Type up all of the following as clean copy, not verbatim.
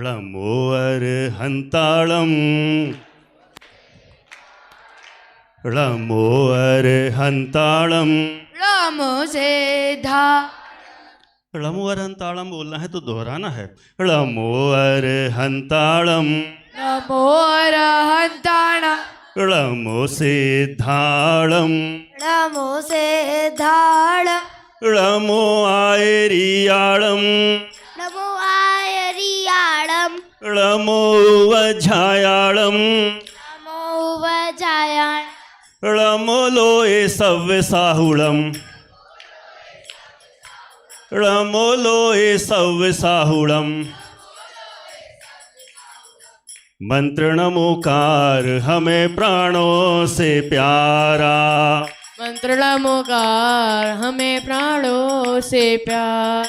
ळमोवर हंताळम ळमोवर हंताळम ळमो से धा। ळमोवर हंताळम बोलना है तो दोहराना है। ळमोवर हंताळम ळमोवर हंताळम ळमो से धाळम ळमो से धाळम ळमो आयरियाळम ळमो आयरियाळम ळमो वझायाळम ळमो वजायाळ ळमो लोये सव्य साहुळम ळमो लोये सव्य साहुळम। मंत्र नमोकार हमें प्राणों से प्यारा मंत्र नमोकार हमें प्राणों से प्यार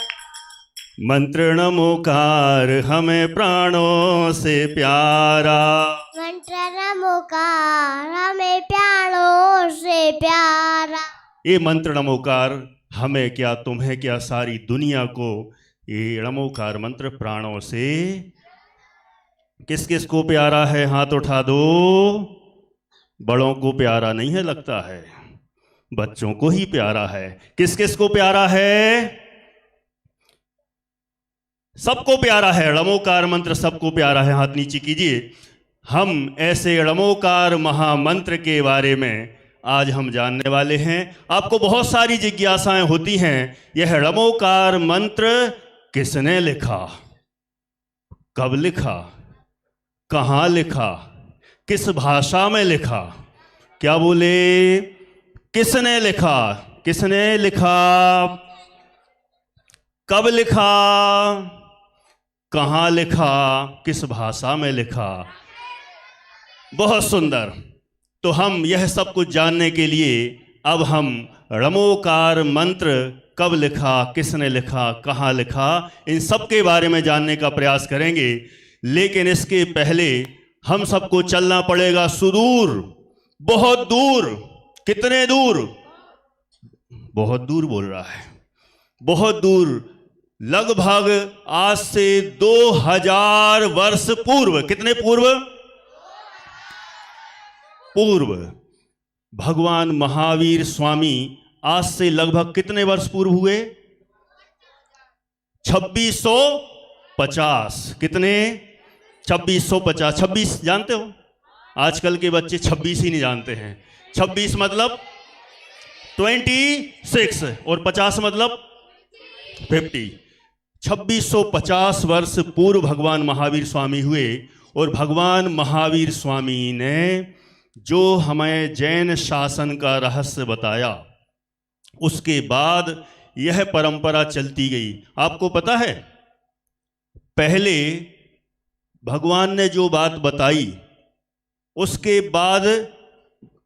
मंत्र नमोकार हमें प्राणों से प्यारा मंत्र नमोकार हमें प्राणों से प्यारा। ये मंत्र नमोकार हमें क्या तुम्हें क्या सारी दुनिया को ये नमोकार मंत्र प्राणों से किस किस को प्यारा है? हाथ उठा दो। बड़ों को प्यारा नहीं है लगता है, बच्चों को ही प्यारा है। किस किस को प्यारा है? सबको प्यारा है। णमोकार मंत्र सबको प्यारा है। हाथ नीचे कीजिए। हम ऐसे णमोकार महामंत्र के बारे में आज हम जानने वाले हैं। आपको बहुत सारी जिज्ञासाएं होती हैं, यह णमोकार मंत्र किसने लिखा, कब लिखा, कहाँ लिखा, किस भाषा में लिखा? क्या बोले? किसने लिखा? किसने लिखा? कब लिखा? कहाँ लिखा? किस भाषा में लिखा? बहुत सुंदर। तो हम यह सब कुछ जानने के लिए अब हम णमोकार मंत्र कब लिखा, किसने लिखा, कहाँ लिखा, इन सब के बारे में जानने का प्रयास करेंगे। लेकिन इसके पहले हम सबको चलना पड़ेगा सुदूर, बहुत दूर। कितने दूर? बहुत दूर बोल रहा है, बहुत दूर, लगभग आज से 2000 वर्ष पूर्व। कितने पूर्व? पूर्व। भगवान महावीर स्वामी आज से लगभग कितने वर्ष पूर्व हुए? 2650। कितने? 2650। 26 जानते हो? आजकल के बच्चे 26 ही नहीं जानते हैं। 26 मतलब 26 और 50 मतलब 50। 2650 वर्ष पूर्व भगवान महावीर स्वामी हुए। और भगवान महावीर स्वामी ने जो हमें जैन शासन का रहस्य बताया, उसके बाद यह परंपरा चलती गई। आपको पता है, पहले भगवान ने जो बात बताई, उसके बाद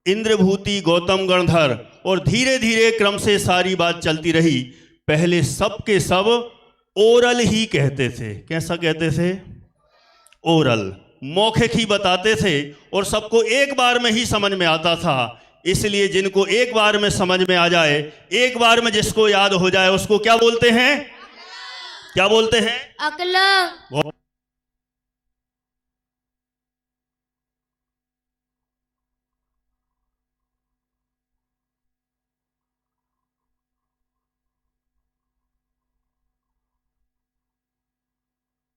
इंद्रभूति, गौतम गणधर और धीरे धीरे क्रम से सारी बात चलती रही। पहले सब के सब ओरल ही कहते थे। कैसा कहते थे? ओरल, मौखिक ही बताते थे और सबको एक बार में ही समझ में आता था। इसलिए जिनको एक बार में समझ में आ जाए, एक बार में जिसको याद हो जाए, उसको क्या बोलते हैं? क्या बोलते हैं? अकलंग।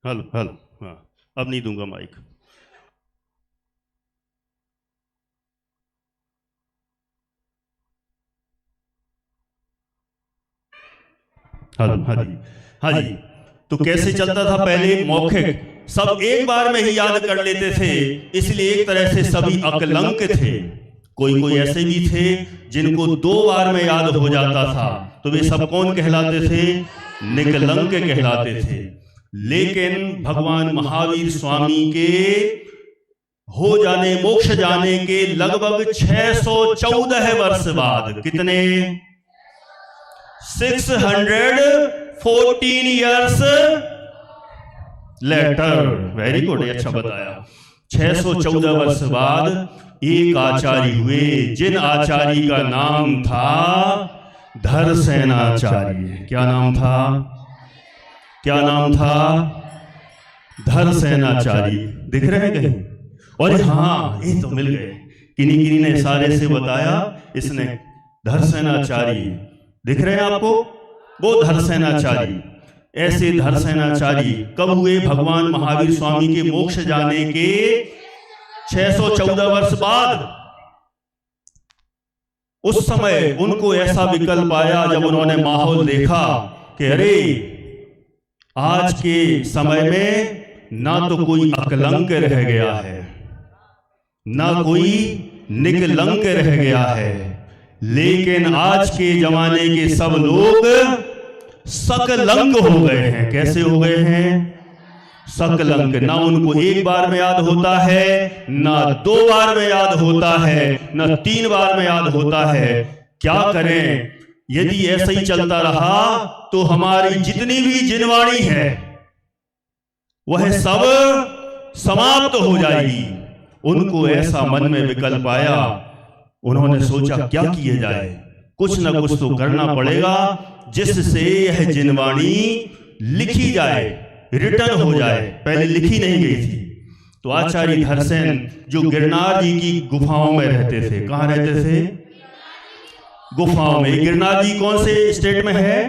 Hello hello. हाँ, अब नहीं दूंगा माइक। हेलो। हाँ जी, हाँ जी। तो कैसे चलता था पहले? मौखिक, सब एक बार में ही याद कर लेते थे, इसलिए एक तरह से सभी अकलंक थे। कोई कोई ऐसे भी थे जिनको 2 बार में याद हो जाता था, तो वे सब कौन कहलाते थे? निकलंक कहलाते थे। लेकिन भगवान महावीर स्वामी के हो जाने, मोक्ष जाने के लगभग 614 वर्ष बाद, कितने? 614 years लेटर। वेरी गुड, अच्छा बताया। 614 वर्ष बाद एक आचार्य हुए, जिन आचार्य का नाम था धरसेनाचार्य। क्या नाम था? क्या नाम था? धरसेनाचारी दिख रहे हैं कहीं? और हाँ, ये तो मिल गए। किन्हीं किन्हीं ने इशारे से बताया, इसने धरसेनाचारी दिख रहे हैं आपको? वो धरसेनाचारी। ऐसे धरसेनाचारी कब हुए? भगवान महावीर स्वामी के मोक्ष जाने के 614 वर्ष बाद। उस समय उनको ऐसा विकल्प आया जब उन्होंने माहौल देखा कि अरे आज के समय में ना तो कोई अकलंक रह गया है, ना कोई निकलंक रह गया है, लेकिन आज के जमाने के सब लोग सकलंक हो गए हैं। कैसे हो गए हैं? सकलंक। ना उनको एक बार में याद होता है, ना 2 बार में याद होता है, ना 3 बार में याद होता है। क्या करें? यदि ऐसा ही चलता रहा तो हमारी जितनी भी जिनवाणी है वह सब समाप्त हो जाएगी। उनको ऐसा मन में विकल्प आया, उन्होंने सोचा क्या किया जाए, कुछ ना कुछ तो करना पड़ेगा जिससे यह जिनवाणी लिखी जाए, रिटर्न हो जाए। पहले लिखी नहीं गई थी। तो आचार्य धरसेन जो गिरनार जी की गुफाओं में रहते थे, कहां रहते थे? गुफाओं में। गिरनार जी कौन से स्टेट में है?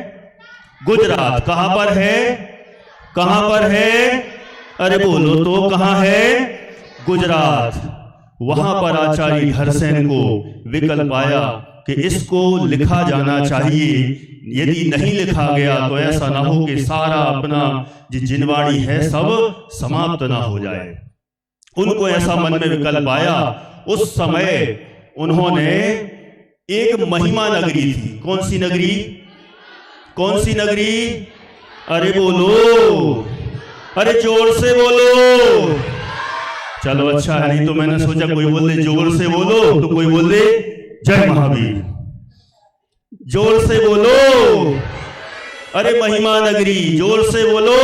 गुजरात। कहां पर है? कहां पर है? अरे बोलो तो, कहां है? गुजरात। वहां पर आचार्य धरसेन को विकल्प आया कि इसको लिखा जाना चाहिए। यदि नहीं लिखा गया तो ऐसा ना हो कि सारा अपना जो जिनवाणी है सब समाप्त ना हो जाए। उनको ऐसा मन में विकल्प आया। उस समय उन्होंने एक महिमा नगरी थी। कौन सी नगरी? कौन सी नगरी? अरे बोलो, अरे जोर से बोलो। चलो अच्छा है, नहीं तो मैंने सोचा कोई बोल दे जोर से बोलो तो कोई बोल दे जय महावीर। जोर से बोलो, अरे महिमा नगरी, जोर से बोलो।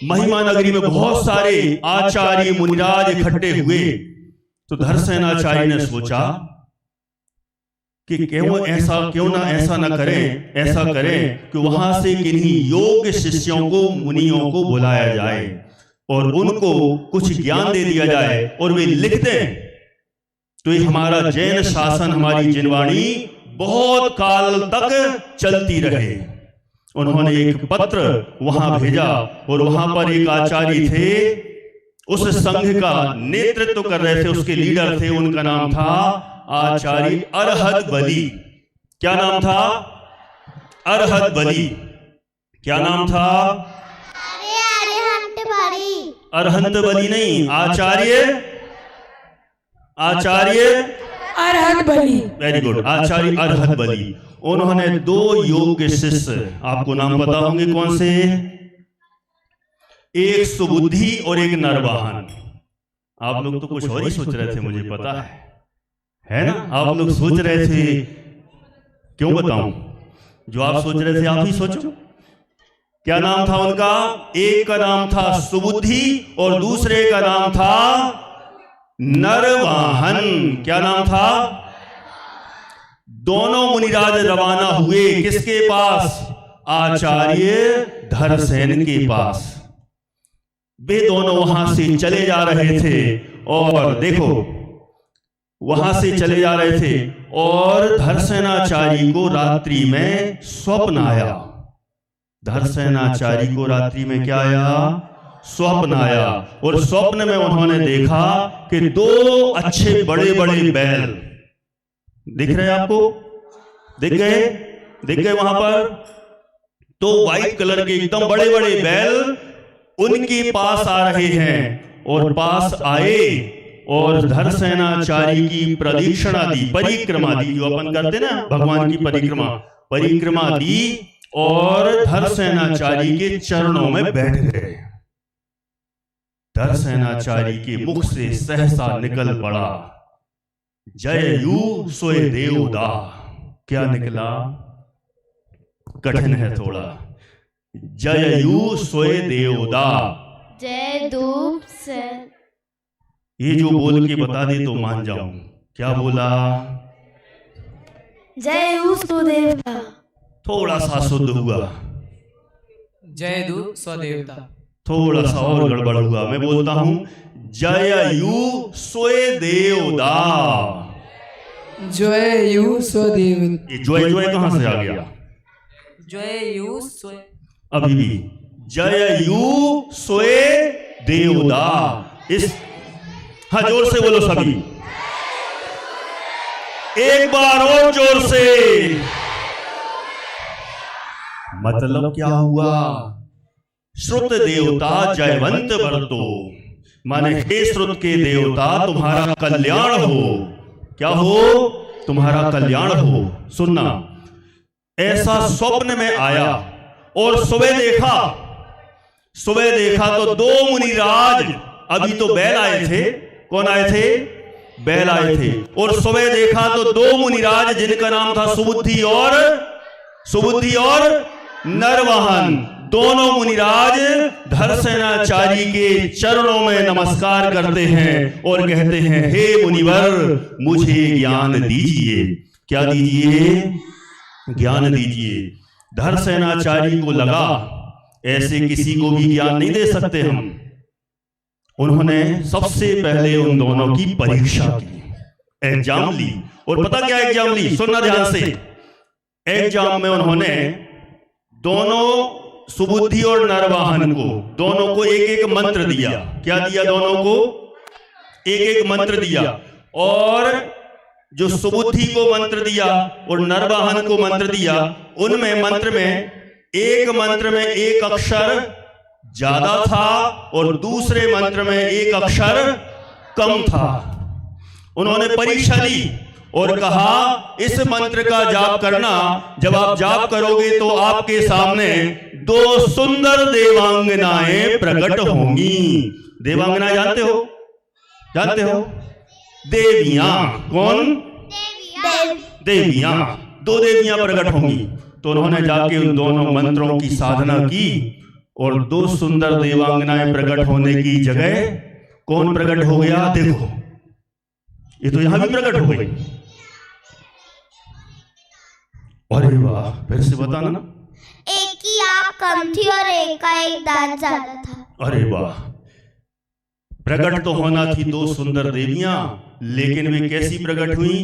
महिमा नगरी में बहुत सारे आचार्य मुनिराज इकट्ठे हुए। तो धरसेनाचार्य ने सोचा कि क्यों ना ऐसा करें कि वहां से किन्हीं योग्य शिष्यों को, मुनियों को बुलाया जाए और उनको कुछ ज्ञान दे दिया जाए और वे लिख दें, तो ये हमारा जैन शासन, हमारी जिनवाणी बहुत काल तक चलती रहे। उन्होंने एक पत्र वहां भेजा और वहां पर एक आचार्य थे, उस संघ का नेतृत्व कर रहे थे, उसके लीडर थे, उनका नाम था आचार्य अरहत बली। क्या नाम था? अरहत बली। क्या नाम था? अरहंत बली नहीं, आचार्य अरहत बली। वेरी गुड, आचार्य अरहत बली। उन्होंने 2 योग्य शिष्य, आपको नाम पता होंगे कौन से? एक सुबुद्धि और एक नरवाहन। आप लोग तो कुछ और ही सोच रहे थे, मुझे पता है ना? आप लोग सोच रहे थे, क्यों बताऊं? जो आप सोच रहे थे आप ही सोचो। क्या नाम था उनका? एक का नाम था सुबुद्धि और दूसरे का नाम था नरवाहन। क्या नाम था? दोनों मुनिराज रवाना हुए किसके पास? आचार्य धरसेन के पास। वे दोनों वहां से चले जा रहे थे और देखो, वहां से चले जा रहे थे और धरसेनाचार्य को रात्रि में स्वप्न आया। धरसेनाचार्य को रात्रि में क्या आया? स्वप्न आया। और स्वप्न में उन्होंने देखा कि 2 अच्छे बड़े बड़े बैल दिख रहे हैं आपको? दिख गए वहां पर? तो व्हाइट कलर के एकदम बड़े बड़े बैल उनके पास आ रहे हैं। और पास आए और धरसेनाचार्य की प्रदक्षिणा दी, परिक्रमा दी, जो अपन करते ना भगवान की परिक्रमा दी और धरसेनाचार्य के चरणों में बैठ गए। धरसेनाचार्य के मुख से सहसा निकल पड़ा, जय यू सोए देवदा। क्या निकला? कठिन है थोड़ा। जय यू सोए देवदा। जय धूप से। ये जो बोल के बता दे तो मान जाऊं। क्या बोला? जय सुदेवता। थोड़ा सा शुद्ध हुआ। जय दूत स्वदेवता। थोड़ा सा और गड़बड़ हुआ। मैं बोलता हूं जययु सोए देवदा। जय यू स्वदेव। ये जोय जोय कहां से आ गया? जय यू स्व। अभी भी जययु सोए देवदा। इस हाँ जोर से बोलो सभी, एक बार और जोर से। मतलब क्या हुआ? श्रुत देवता जयवंत बरतो, माने हे श्रुत के देवता तुम्हारा कल्याण हो। क्या हो? तुम्हारा कल्याण हो। सुनना, ऐसा स्वप्न में आया और सुबह देखा तो दो मुनिराज, अभी तो बैल आए थे। कौन आए थे? बैल आए थे। और सुबह देखा तो दो मुनिराज जिनका नाम था सुबुद्धि और नरवाहन। दोनों मुनिराज धरसेनाचारी के चरणों में नमस्कार करते हैं और कहते हैं, हे मुनिवर मुझे ज्ञान दीजिए। क्या दीजिए? ज्ञान दीजिए। धरसेनाचारी को लगा ऐसे किसी को भी ज्ञान नहीं दे सकते हम। उन्होंने सबसे पहले उन दोनों की परीक्षा की, एग्जाम ली। और पता क्या एग्जाम ली? सुनना ध्यान से। एग्जाम में उन्होंने दोनों सुबुद्धि और नरवाहन को, दोनों को एक एक मंत्र दिया। क्या दिया? दोनों को एक एक मंत्र दिया। और जो सुबुद्धि को मंत्र दिया और नरवाहन को मंत्र दिया, उनमें मंत्र में एक अक्षर ज्यादा था और दूसरे मंत्र में एक अक्षर कम था। उन्होंने परीक्षा ली और कहा, इस मंत्र का जाप करना। जब आप जाप करोगे तो आपके सामने दो सुंदर देवांगनाएं प्रकट होंगी। देवांगना जानते हो? देवियां। कौन? देवियां। दो देवियां प्रकट होंगी। तो उन्होंने जाके उन दोनों मंत्रों की साधना की और दो सुंदर देवांगनाएं प्रकट होने की जगह कौन प्रकट हो गया? देखो, ये तो यहां भी प्रकट हो गई। अरे वाह, फिर से बताना ना। एक की आंख कम थी और एक का एक दांत ज्यादा था। अरे वाह, प्रकट तो होना थी दो सुंदर देवियां, लेकिन वे कैसी प्रकट हुई?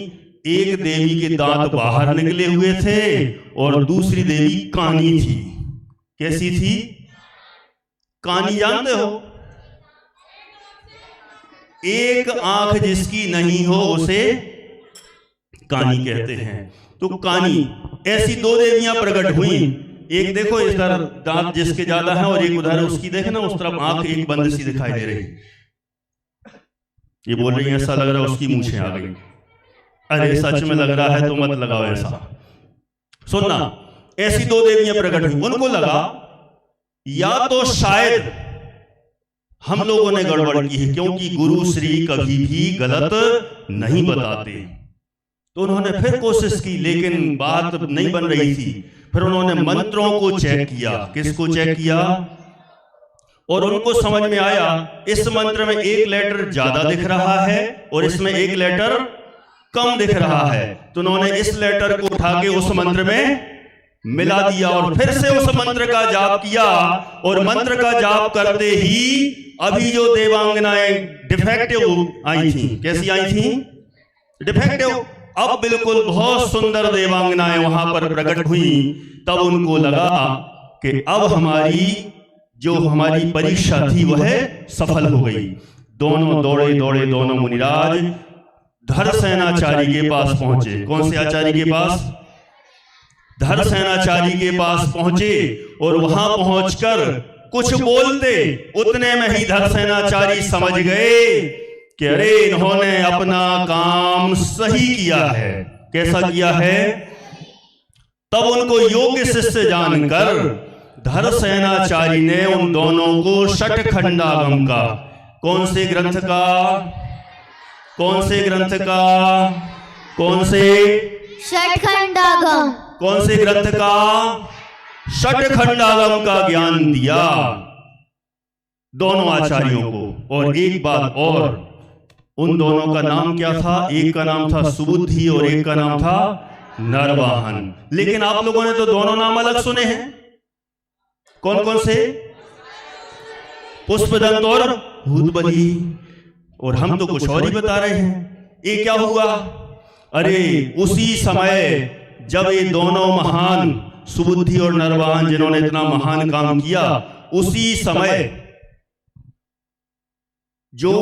एक देवी के दांत बाहर निकले हुए थे और दूसरी देवी कानी थी। कैसी थी? कानी जानते हो? एक आंख जिसकी नहीं हो उसे कानी कहते हैं। तो कानी, ऐसी दो देवियां प्रकट हुई। एक देखो इधर दांत जिसके ज्यादा है और एक उधर, उसकी देखे ना उस तरफ आंख एक बंद सी दिखाई दे रही। ये बोल रही है ऐसा लग रहा है उसकी मूंछें आ गई। अरे सच में लग रहा है तो मत लगाओ ऐसा। सुनना, ऐसी दो देवियां प्रकट हुई। उनको लगा या तो शायद हम लोगों ने गड़बड़ की है, क्योंकि गुरु श्री कभी भी गलत नहीं बताते। तो उन्होंने फिर कोशिश की, लेकिन बात नहीं बन रही थी। फिर उन्होंने मंत्रों को चेक किया। किसको चेक किया? और उनको समझ में आया इस मंत्र में एक लेटर ज्यादा दिख रहा है और इसमें एक लेटर कम दिख रहा है। तो उन्होंने इस लेटर को उठा के उस मंत्र में मिला दिया और फिर से उस मंत्र का जाप किया। और मंत्र का जाप करते ही अभी जो देवांगनाएं डिफेक्टिव आई थी, कैसी आई थी? डिफेक्टिव। अब बिल्कुल बहुत सुंदर देवांगनाएं वहां पर प्रकट हुई। तब उनको लगा कि अब हमारी परीक्षा थी वह सफल हो गई। दोनों दौड़े दोनों मुनिराज धरसेनाचारी के पास पहुंचे। कौन से आचार्य के पास? धरसेनाचारी के पास पहुंचे और वहां पहुंचकर कुछ बोलते, उतने में ही धरसेनाचारी समझ गए कि अरे इन्होंने अपना काम सही किया है। कैसा किया है? तब उनको योग्य शिष्य जानकर धरसेनाचारी ने उन दोनों को षटखंडागम का, कौन से ग्रंथ का? षटखंडागम। कौन से ग्रंथ का? षटखंडागम का ज्ञान दिया दोनों आचार्यों को। और एक बात और, उन दोनों का नाम क्या था? एक का नाम था सुबुद्धि और एक का नाम था नरवाहन। लेकिन आप लोगों ने तो दोनों नाम अलग सुने हैं। कौन कौन से? पुष्पदंत और भूतबली। और हम तो कुछ और ही बता रहे हैं। ये क्या हुआ? अरे उसी समय जब ये दोनों महान सुबुद्धि और नरवाहन जिन्होंने इतना महान काम किया, उसी समय जो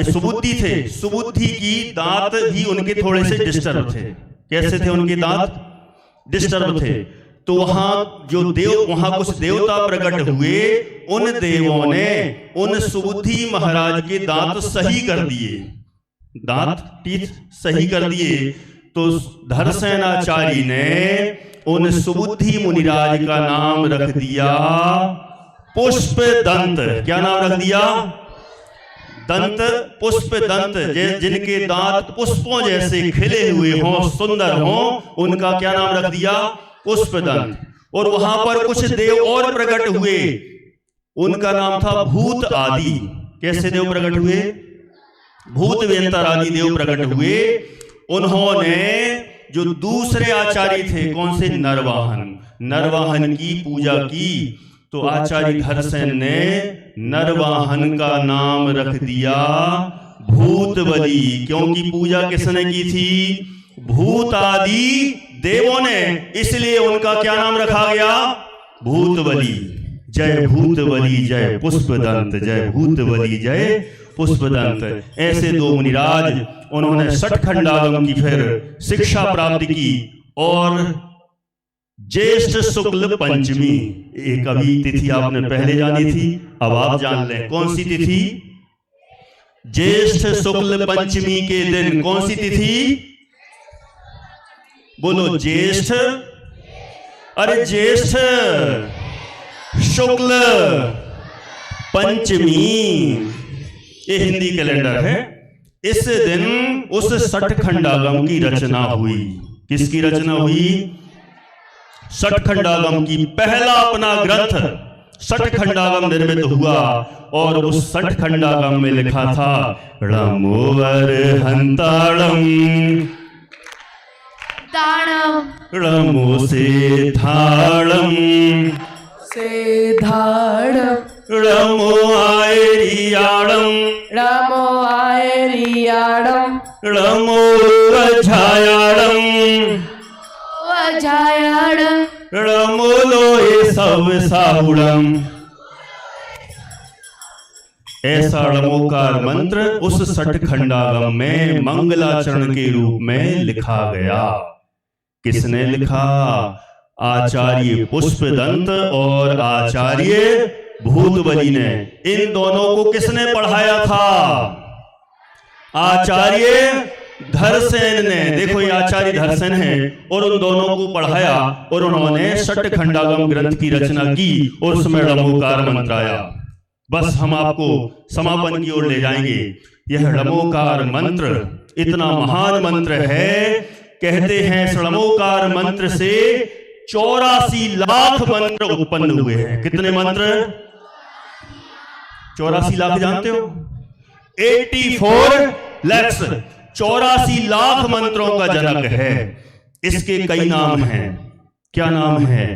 सुबुद्धि थे, सुबुद्धि की दांत भी उनके थोड़े से डिस्टर्ब थे। कैसे थे उनके दांत? डिस्टर्ब थे। तो वहां कुछ देवता प्रकट हुए। उन देवों ने उन सुबुद्धि महाराज के दांत सही कर दिए, दांत टीथ सही कर दिए। तो धरसेनाचार्य ने उन सुबुद्धि मुनिराज का नाम रख दिया पुष्पदंत। क्या नाम रख दिया? दंत, पुष्पदंत। जिनके दांत पुष्पों जैसे खिले हुए हों, सुंदर हों, उनका क्या नाम रख दिया? पुष्पदंत। और वहां पर कुछ देव और प्रकट हुए। उनका नाम था भूत आदि। कैसे देव प्रकट हुए? भूत व्यंतर आदि देव प्रकट हुए। उन्होंने जो दूसरे आचार्य थे, कौन से? नरवाहन। नरवाहन की पूजा की। तो आचार्य धरसेन ने नरवाहन का नाम रख दिया भूतबली। क्योंकि पूजा किसने की थी? भूत आदि देवों ने। इसलिए उनका क्या नाम रखा गया? भूतबली। जय भूतबली जय पुष्पदंत, जय भूतबली जय पुष्पदंत। ऐसे दो मुनिराज, उन्होंने सठखंडागम की फिर शिक्षा प्राप्त की। और ज्येष्ठ शुक्ल पंचमी, एक अभी तिथि आपने पहले जानी थी, अब आप जान लें। कौन सी तिथि? ज्येष्ठ शुक्ल पंचमी के दिन। कौन सी तिथि? बोलो ज्येष्ठ। अरे ज्येष्ठ शुक्ल पंचमी, ये हिंदी कैलेंडर है। इस दिन उस सठखंडागम की रचना हुई। किसकी रचना हुई? सठखंडागम की। पहला अपना ग्रंथ सठखंडागम निर्मित हुआ। और उस सठखंडागम में लिखा था रणमोवर हंताड़म रणमो से थाड़म रणमो आयरियाड़म रणमो वझायाड़म रणमो लोए सब साहुड़म। ऐसा रणमोकार मंत्र उस सठखंडागम में मंगलाचरण के रूप में लिखा गया। किसने लिखा? आचार्य पुष्पदंत और आचार्य भूतबली ने। इन दोनों को किसने पढ़ाया था? आचार्य धरसेन ने। देखो ये आचार्य धरसेन है, और उन दोनों को पढ़ाया। और उन्होंने सठखंडागम ग्रंथ की रचना की और उसमें रणमोकार मंत्र आया। बस हम आपको समापन की ओर ले जाएंगे। यह रणमोकार मंत्र इतना महान मंत्र है। कहते हैं इस रणमोकार मंत्र से 84 लाख मंत्र उत्पन्न हुए हैं। कितने मंत्र? 84 लाख जानते हो? 84 lakhs, 84 लाख मंत्रों का जनक है। इसके कई नाम हैं। क्या नाम है?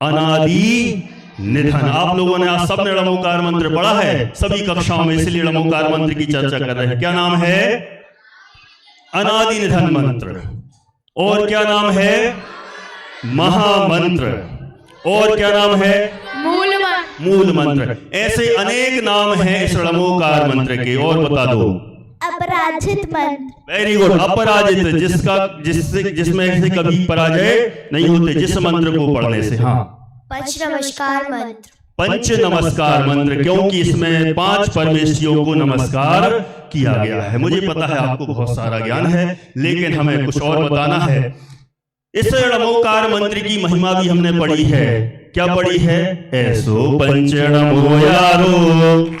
अनादि निधन। आप लोगों ने आज सबने रणमोकार मंत्र पढ़ा है सभी कक्षाओं में, इसलिए रणमोकार मंत्र की चर्चा कर रहे हैं। क्या नाम है? अनादि निधन मंत्र। और क्या नाम है? महामंत्र। और क्या नाम है? मूल मंत्र। ऐसे अनेक नाम हैं इस रणमोकार मंत्र के। और बता दो। अपराजित मंत्र। Very good. अपराजित, जिसमें से कभी पराजय नहीं होते, जिस मंत्र को पढ़ने से। हाँ, पंच नमस्कार मंत्र। पंच नमस्कार मंत्र, क्योंकि इसमें 5 परमेश्वरियों को नमस्कार किया गया है। मुझे पता है आपको बहुत सारा ज्ञान है, लेकिन हमें कुछ और बताना है। इस रणमोकार मंत्र की महिमा भी हमने पढ़ी है। क्या पढ़ी है? ऐसो पंचणमो यारो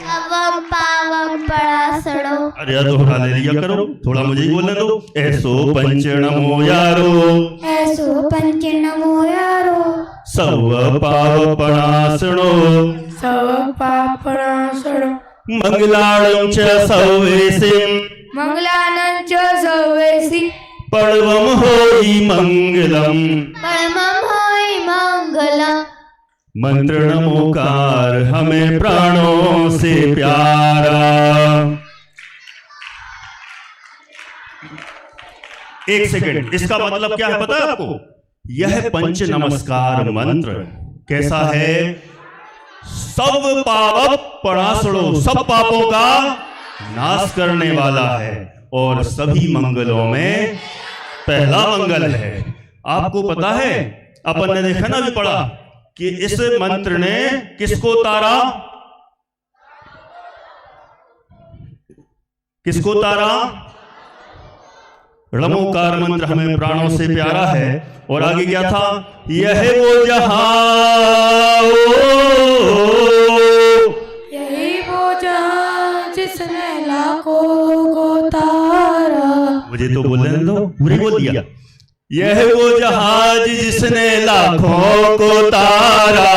अवम पावम परासड़ो। अरे तो उठा ले लिया करो, थोड़ा मुझे ही बोलने दो। ऐसो पंचणमो यारो, ऐसो पंचणमो यारो, सव पाप पणासणो, सव पापणासणो, मंगलाणं च सवेसिं, मंगलानं च सवेसि, परमं होई मंगलम, परमं होई मंगलम, मंत्र नमोकार हमें प्राणों से प्यारा। एक सेकंड, इसका मतलब क्या है पता है आपको? यह पंच नमस्कार मंत्र कैसा है? सब पाप परासड़ो, सब पापों का नाश करने वाला है और सभी मंगलों में पहला मंगल है। आपको पता है, अपन ने देखा ना, भी पढ़ा कि इस मंत्र ने किसको तारा? किसको तारा? णमोकार मंत्र हमें प्राणों से प्यारा है। और आगे क्या था? यह वो जहां, यही वो जहां जिसने लाखों को तारा। मुझे तो बोलने दो, पूरी बोल दिया। यह वो जहाज जिसने लाखों को तारा,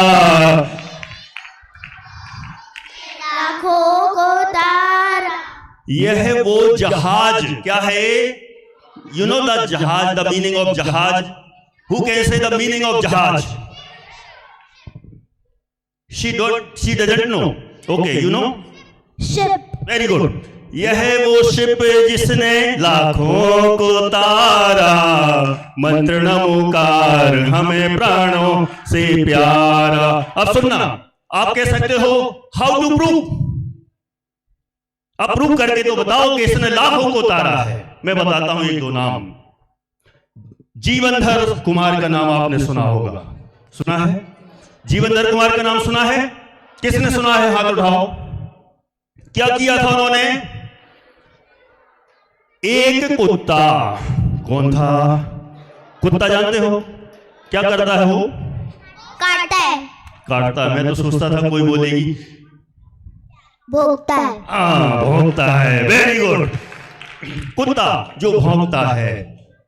लाखों को तारा। यह वो जहाज क्या है? You know the jahaz, the meaning of jahaz? Who can say the meaning of jahaz? She doesn't know. Okay, you know? Ship. Very good. यह वो शिप जिसने लाखों को तारा, मंत्र नमोकार हमें प्राणों से प्यारा। अब सुनना, आप कह सकते हो हाउ टू प्रूव? अब प्रूव करके तो बताओ कि इसने लाखों को तारा है। मैं बताता हूं एक दो नाम। जीवनधर कुमार का नाम आपने सुना होगा, सुना है? जीवनधर कुमार का नाम सुना है? किसने सुना है? हाथ उठाओ। क्या किया था उन्होंने? एक कुत्ता, कौन था? कुत्ता जानते हो क्या करता है वो? काटता है। काटता है। मैं तो सोचता था कोई बोलेगी भोगता है। भौंकता है। Very good. कुत्ता जो भौंकता है,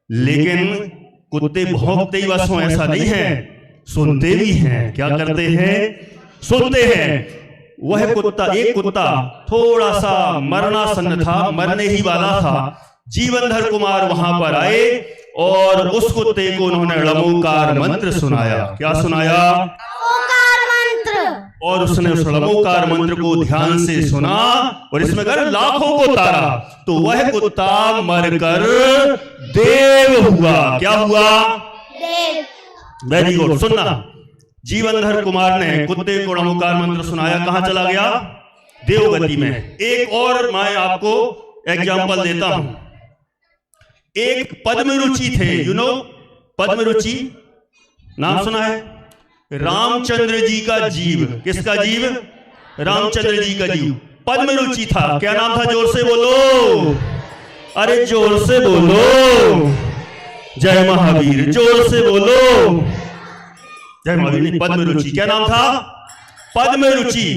लेकिन कुत्ते भौंकते ही बस हो ऐसा नहीं है, सुनते भी हैं। क्या करते हैं? सुनते हैं। वह कुत्ता, एक कुत्ता थोड़ा सा मरणासन्न था, मरने ही वाला था। जीवनधर कुमार वहां पर आए और उस कुत्ते को उन्होंने णमोकार मंत्र सुनाया। क्या सुनाया? ओकार मंत्र। और उसने उस णमोकार मंत्र को ध्यान से सुना और इसमें कर लाखों को तारा। तो वह कुत्ता मरकर देव हुआ। क्या हुआ? देव। Very good. सुनना, जीवनधर कुमार ने कुत्ते को णमोकार मंत्र सुनाया, कहां चला गया? देवगति में। एक और मैं आपको एग्जाम्पल देता हूं। एक पद्मरुचि थे, यू नो पद्मरुचि? नाम सुना है? रामचंद्र जी का जीव। किसका जीव? रामचंद्र जी का जीव पद्मरुचि था। क्या नाम था? जोर से बोलो, अरे जोर से बोलो। जय महावीर, जोर से बोलो। जय महावीर नहीं, पद्मरुचि। क्या नाम था? पद्मरुचि।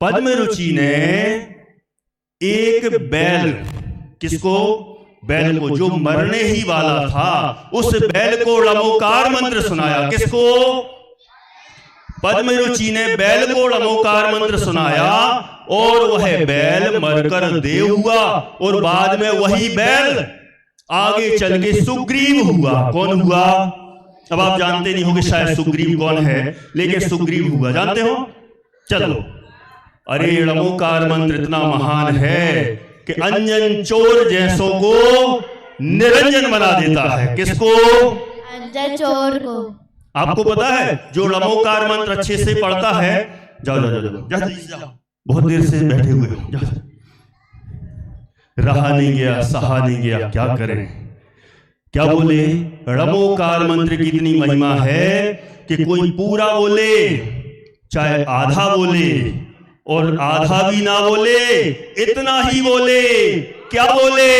पद्मरुचि ने एक बैल, किसको? बैल को, जो मरने ही वाला था, उस बैल को णमोकार मंत्र सुनाया। किसको? पद्मरुचि ने बैल को णमोकार मंत्र सुनाया और वह बैल मरकर देव हुआ। और बाद में वही बैल आगे चल के सुग्रीव हुआ। कौन हुआ? अब आप जानते नहीं होंगे शायद सुग्रीव कौन है, लेकिन सुग्रीव हुआ। जानते हो? चलो। अरे णमोकार मंत्र इतना महान है कि अंजन चोर जैसों को निरंजन बना देता है। किसको? अंजन चोर को। आपको पता है, जो णमोकार मंत्र अच्छे से पढ़ता है, जाओ जाओ जाओ जाओ, बहुत देर से बैठे हुए हो, जाओ। रहा नहीं गया, सहा नहीं गया, क्या करें? क्या बोले? णमोकार मंत्र की इतनी महिमा है कि कोई पूरा बोले, चाहे आधा बोले, और आधा भी ना बोले, इतना ही बोले। क्या बोले?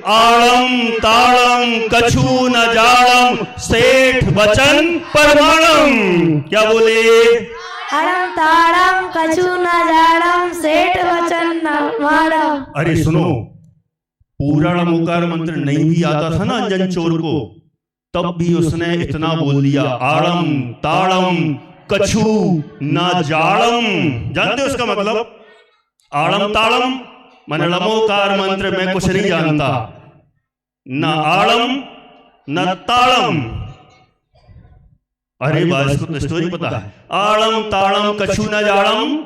आड़म ताड़म कछु न जाड़म सेठ वचन परमाणम। क्या बोले? आड़म ताड़म कछु न जाड़म सेठ वचन परमाणम। अरे सुनो, पूरा णमोकार मंत्र नहीं भी आता था ना अंजन चोर को, तब भी उसने इतना बोल दिया, आड़म ताड़म कछु न जाड़म। जानते हो उसका मतलब? आड़म ताड़म माने णमोकार मंत्र में कुछ नहीं जानता, न आड़म न ताड़म। अरे बा, इसको तो स्टोरी पता है। आड़म ताड़म कछु न जाड़म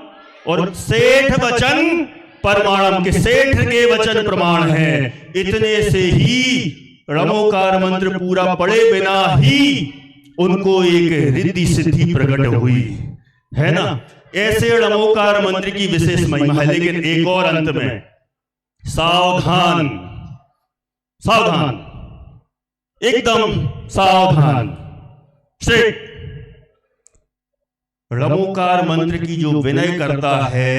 और सेठ वचन परमाणम के सेठ के वचन प्रमाण है। इतने से ही णमोकार मंत्र पूरा पढ़े बिना ही उनको एक रिद्धि सिद्धि प्रकट हुई, है ना। ऐसे णमोकार मंत्र की विशेष महिमा है। लेकिन एक और अंत में सावधान, सावधान, एकदम सावधान, स्ट्रेट। णमोकार मंत्र की जो विनय करता है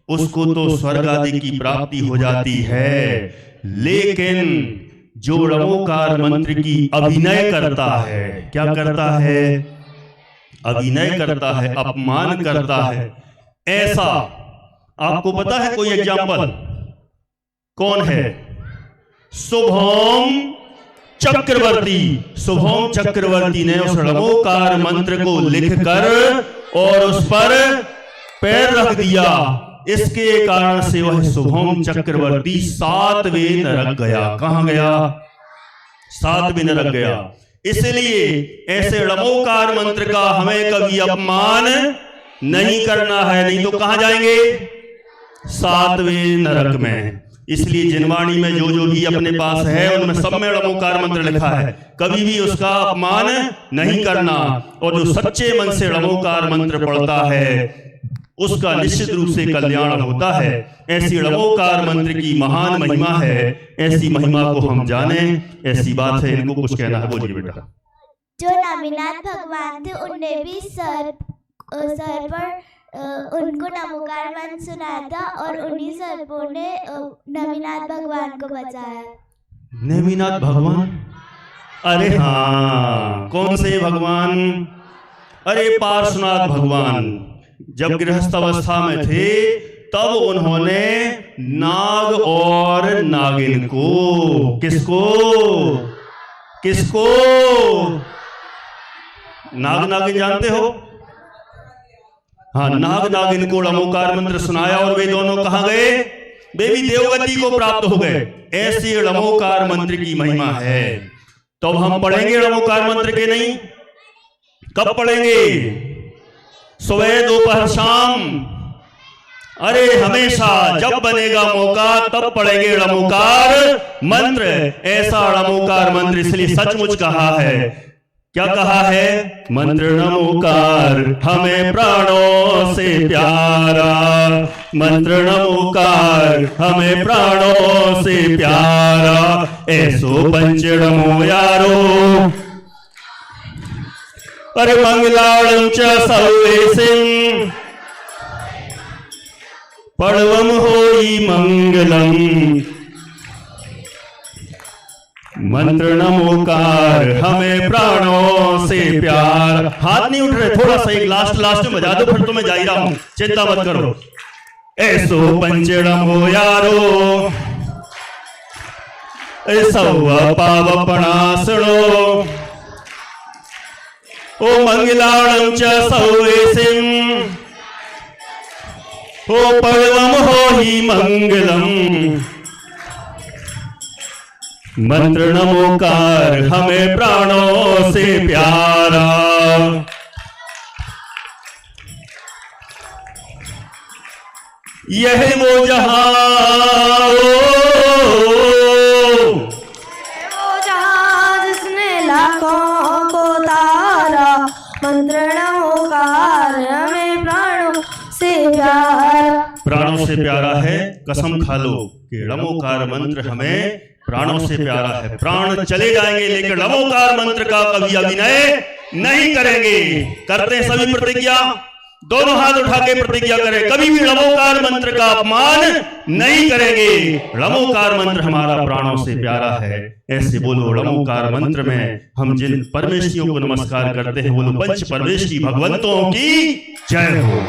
उसको तो स्वर्ग आदि की प्राप्ति हो जाती है, लेकिन जो णमोकार मंत्र की अभिनय करता है, क्या करता है, अभिनय करता है, अपमान करता है, ऐसा आपको पता है कोई एग्जाम्पल? कौन है? शुभम चक्रवर्ती। शुभम चक्रवर्ती ने उस णमोकार मंत्र को लिखकर और उस पर पैर रख दिया। इसके कारण से वह शुभम चक्रवर्ती 7वें नरक गया। कहां गया? 7वें नरक गया। इसलिए ऐसे णमोकार मंत्र का हमें कभी अपमान नहीं करना है, नहीं तो कहां जाएंगे? 7वें नरक में। इसलिए जिनवाणी में जो जो भी अपने पास है उनमें सब में णमोकार मंत्र लिखा है, कभी भी उसका अपमान नहीं करना। और जो सच्चे मन से णमोकार मंत्र पढ़ता है उसका निश्चित रूप से कल्याण होता है। ऐसी णमोकार मंत्र की महान महिमा है, ऐसी महिमा को हम जाने, ऐसी बात है। इनको कुछ कहना है, बोलिए बेटा। जो नवीनाथ भगवान थे उनने भी सर पर उनको नमोकार मंत्र सुनाया था और उन्हीं सर्पों ने नवीनाथ भगवान को बचाया। नवीनाथ भगवान? अरे हाँ, कौन से भगवान? अरे पार्श्वनाथ भगवान। जब गृहस्थ अवस्था में थे तब उन्होंने नाग और नागिन को, किसको किसको? नाग नागिन जानते हो? हाँ, नाग नागिन को णमोकार मंत्र सुनाया और वे दोनों कहां गए? वे भी देवगति को प्राप्त हो गए। ऐसी णमोकार मंत्र की महिमा है। तो अब हम पढ़ेंगे णमोकार मंत्र के नहीं? कब पढ़ेंगे? सुबह, दोपहर, शाम? अरे हमेशा जब बनेगा मौका तब पढ़ेंगे णमोकार मंत्र। ऐसा णमोकार मंत्र इसलिए सचमुच कहा है। क्या कहा है? मंत्र णमोकार हमें प्राणों से प्यारा, मंत्र णमोकार हमें प्राणों से प्यारा, ऐसो पंच णमो यारो। अरे मंगलाणं च सर्वेसिं पड़वम होई मंगलम। मंत्र णमोकार हमें प्राणों से प्यार। हाथ नहीं उठ रहे, थोड़ा सा एक लास्ट में बजा दो, फिर तो मैं जा ही रहा हूं, चिंता मत करो। ऐसो पंच णमो यारो, ऐसो पावपणासणो, ओ मंगलाणं च सर्वेसिं, ओ पड़वम होई मंगलम। मंत्र णमोकार हमें प्राणों से प्यारा। यह वो जहां, जिसने लाखों को तारा, मंत्र णमोकार हमें प्राणों से प्यारा। प्राणों से प्यारा है, कसम खा लो कि णमोकार मंत्र हमें प्राणों से प्यारा है। प्राण चले जाएंगे लेकिन णमोकार मंत्र का कभी अभिनय नहीं करेंगे। करते हैं सभी प्रतिज्ञा, दोनों हाथ उठा के प्रतिज्ञा करें, कभी भी णमोकार मंत्र का अपमान नहीं करेंगे। णमोकार मंत्र हमारा प्राणों से प्यारा है। ऐसे बोलो णमोकार मंत्र में हम जिन परमेश्वरियों को नमस्कार करते हैं, बोलो पंच परमेश्वरी भगवंतों की जय हो।